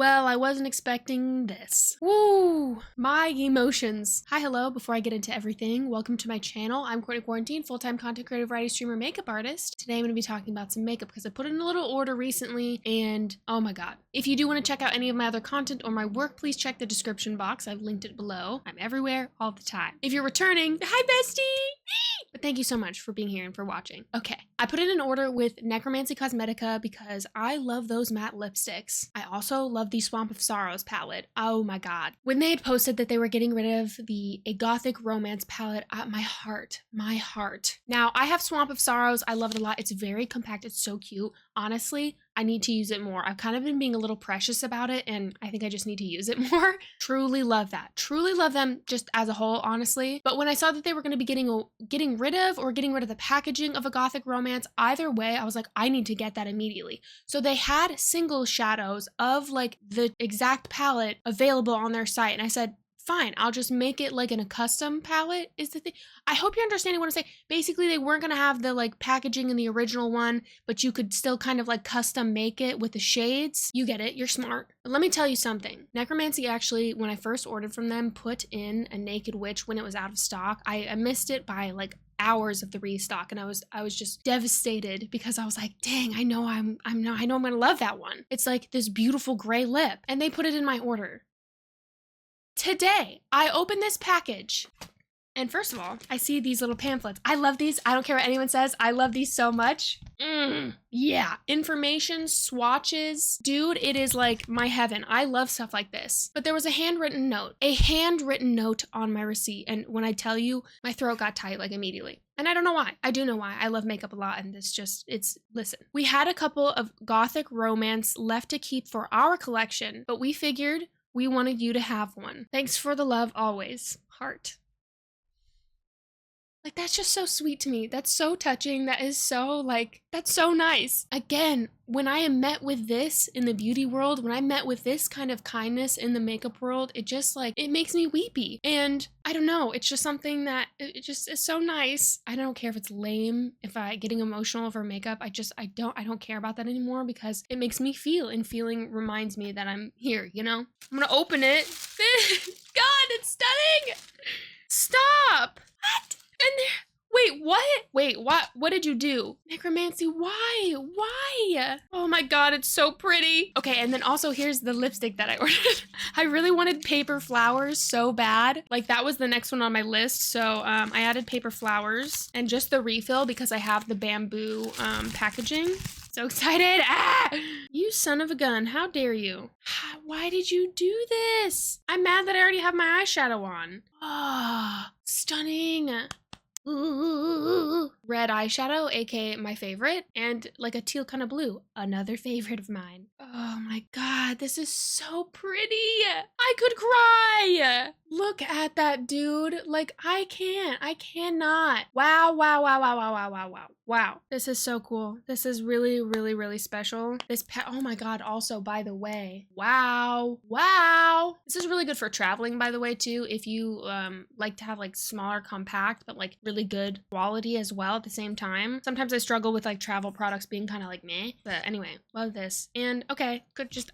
Well, I wasn't expecting this. Woo! My emotions. Hi, hello. Before I get into everything, welcome to my channel. I'm Courtney Quarantine, full-time content creator, variety streamer, makeup artist. Today I'm going to be talking about some makeup because I put in a little order recently and oh my god. If you do want to check out any of my other content or my work, please check the description box. I've linked it below. I'm everywhere all the time. If you're returning, hi bestie! But thank you so much for being here and for watching. Okay, I put in an order with Necromancy Cosmetica because I love those matte lipsticks. I also love the Swamp of Sorrows palette. Oh my god. When they had posted that they were getting rid of a gothic romance palette, my heart. Now, I have Swamp of Sorrows. I love it a lot. It's very compact. It's so cute. Honestly, I need to use it more. I've kind of been being a little precious about it, and I think I just need to use it more. Truly love that. Truly love them just as a whole, honestly. But when I saw that they were going to be getting rid of the packaging of a gothic romance, either way, I was like, I need to get that immediately. So they had single shadows of like the exact palette available on their site, and I said, fine, I'll just make it like in a custom palette is the thing. I hope you're understanding what I'm saying. Basically, they weren't gonna have the like packaging in the original one, but you could still kind of like custom make it with the shades. You get it, you're smart. But let me tell you something. Necromancy actually, when I first ordered from them, put in a Naked Witch when it was out of stock. I missed it by like hours of the restock, and I was just devastated because I was like, dang, I know I'm gonna love that one. It's like this beautiful gray lip, and they put it in my order. Today, I open this package, and first of all, I see these little pamphlets. I love these. I don't care what anyone says. I love these so much. Yeah. Information, swatches. Dude, it is like my heaven. I love stuff like this. But there was a handwritten note on my receipt. And when I tell you, my throat got tight like immediately. And I don't know why. I do know why. I love makeup a lot, and listen. We had a couple of gothic romance left to keep for our collection, but we figured we wanted you to have one. Thanks for the love always. Heart. Like, that's just so sweet to me. That's so touching. That is so, like, that's so nice. Again, when I am met with this in the beauty world, when I met with this kind of kindness in the makeup world, it just, like, it makes me weepy. And I don't know, it's just something that, it just is so nice. I don't care if it's lame, if I getting emotional over makeup. I don't care about that anymore because it makes me feel, and feeling reminds me that I'm here, you know? I'm gonna open it. God, it's stunning! Stop! What? And there, wait, what did you do? Necromancy, why? Oh my god, it's so pretty. Okay, and then also here's the lipstick that I ordered. I really wanted Paper Flowers so bad. Like, that was the next one on my list, so I added Paper Flowers and just the refill because I have the bamboo packaging. So excited. Ah! You son of a gun, how dare you? Why did you do this? I'm mad that I already have my eyeshadow on. Ah, stunning. Ooh. Red eyeshadow, aka my favorite, and like a teal kind of blue, another favorite of mine. Oh my god, this is so pretty. I could cry. Look at that, dude. Like, I cannot. Wow. Wow. This is so cool. This is really special. Oh my god, also, by the way, wow. This is really good for traveling, by the way, too, if you like to have like smaller, compact, but like really good quality as well at the same time. Sometimes I struggle with like travel products being kind of like meh, but anyway, love this. And okay,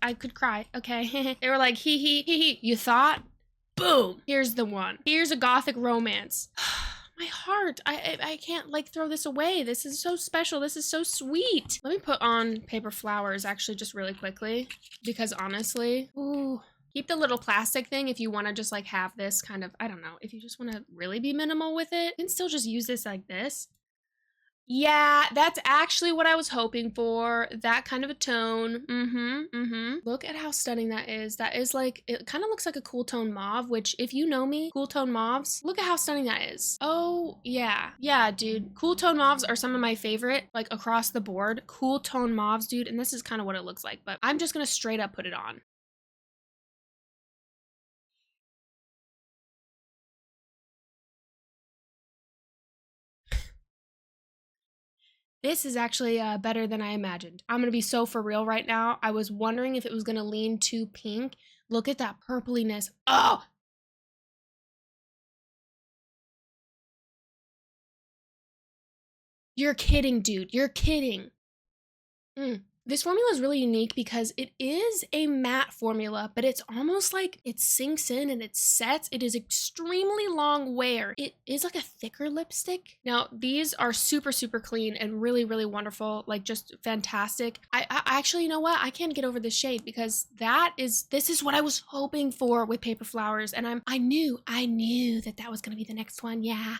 I could cry. Okay. They were like, hee. You thought? Boom. Here's the one. Here's a gothic romance. My heart. I can't like throw this away. This is so special. This is so sweet. Let me put on Paper Flowers actually just really quickly because honestly, ooh. Keep the little plastic thing if you want to just like have this kind of, I don't know, if you just want to really be minimal with it, you can still just use this like this. Yeah, that's actually what I was hoping for. That kind of a tone. Look at how stunning that is. That is like, it kind of looks like a cool tone mauve, which if you know me, cool tone mauves, look at how stunning that is. Oh, yeah. Yeah, dude. Cool tone mauves are some of my favorite, like across the board. Cool tone mauves, dude. And this is kind of what it looks like, but I'm just gonna straight up put it on. This is actually better than I imagined. I'm gonna be so for real right now. I was wondering if it was gonna lean too pink. Look at that purpliness. Oh! You're kidding, dude. You're kidding. This formula is really unique because it is a matte formula, but it's almost like it sinks in and it sets. It is extremely long wear. It is like a thicker lipstick. Now, these are super, super clean and really, really wonderful, like just fantastic. I actually, you know what? I can't get over this shade because this is what I was hoping for with Paper Flowers. And I knew that was gonna be the next one, yeah.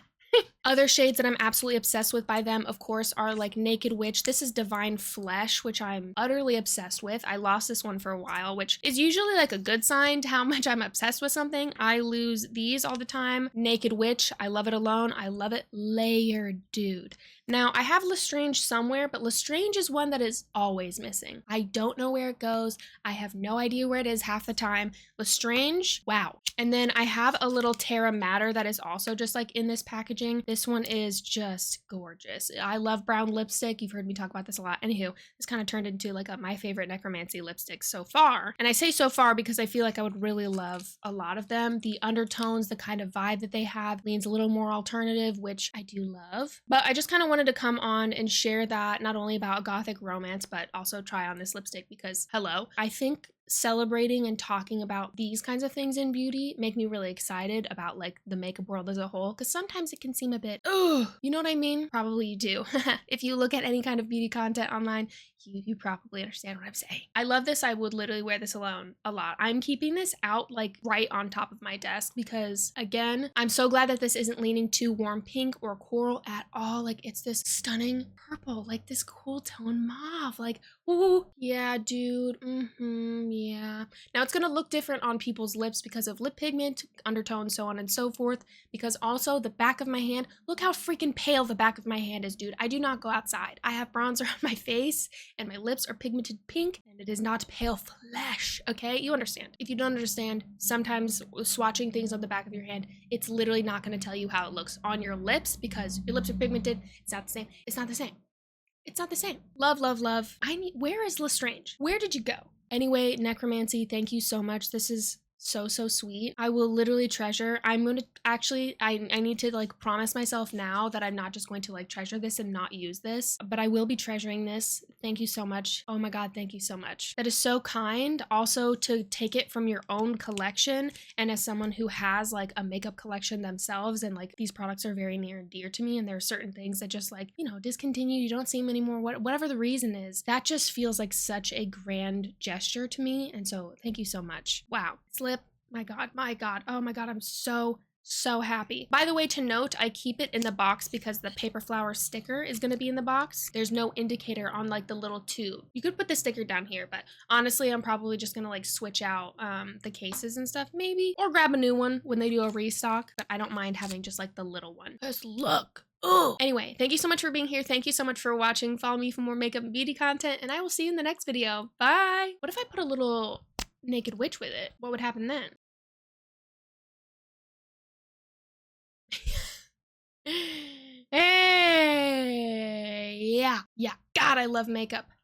Other shades that I'm absolutely obsessed with by them, of course, are like Naked Witch. This is Divine Flesh, which I'm utterly obsessed with. I lost this one for a while, which is usually like a good sign to how much I'm obsessed with something. I lose these all the time. Naked Witch, I love it alone. I love it layered, dude. Now, I have Lestrange somewhere, but Lestrange is one that is always missing. I don't know where it goes. I have no idea where it is half the time. Lestrange, wow. And then I have a little Terra Matter that is also just like in this packaging. This one is just gorgeous. I love brown lipstick. You've heard me talk about this a lot. Anywho, this kind of turned into like my favorite Necromancy lipstick so far. And I say so far because I feel like I would really love a lot of them. The undertones, the kind of vibe that they have leans a little more alternative, which I do love. But I just kind of wanted to come on and share that, not only about gothic romance, but also try on this lipstick because, hello, I think celebrating and talking about these kinds of things in beauty make me really excited about like the makeup world as a whole, because sometimes it can seem a bit, ugh, you know what I mean? Probably you do. If you look at any kind of beauty content online, you probably understand what I'm saying. I love this. I would literally wear this alone a lot. I'm keeping this out like right on top of my desk because, again, I'm so glad that this isn't leaning too warm pink or coral at all. Like, it's this stunning purple, like this cool tone mauve, like, ooh, yeah, dude, yeah. Now, it's gonna look different on people's lips because of lip pigment, undertones, so on and so forth, because also the back of my hand, look how freaking pale the back of my hand is, dude. I do not go outside. I have bronzer on my face and my lips are pigmented pink and it is not pale flesh, okay? You understand. If you don't understand, sometimes swatching things on the back of your hand, it's literally not gonna tell you how it looks on your lips because your lips are pigmented. It's not the same. It's not the same. It's not the same. Love, love, love. Where is Lestrange? Where did you go? Anyway, Necromancy, thank you so much. This is so sweet. I will literally treasure. I'm gonna actually, I need to like promise myself now that I'm not just going to like treasure this and not use this, but I will be treasuring this. Thank you so much. Oh my God, thank you so much. That is so kind. Also, to take it from your own collection, and as someone who has like a makeup collection themselves, and like these products are very near and dear to me, and there are certain things that just like, you know, discontinue, you don't see them anymore, whatever the reason is, that just feels like such a grand gesture to me. And so thank you so much. Wow. Slip. My God. Oh my God. I'm so happy. By the way, to note, I keep it in the box because the Paper Flower sticker is going to be in the box. There's no indicator on like the little tube. You could put the sticker down here, but honestly, I'm probably just going to like switch out the cases and stuff maybe, or grab a new one when they do a restock. But I don't mind having just like the little one. Just look. Oh. Anyway, thank you so much for being here. Thank you so much for watching. Follow me for more makeup and beauty content, and I will see you in the next video. Bye. What if I put a little Naked Witch with it? What would happen then? Hey, yeah. God, I love makeup.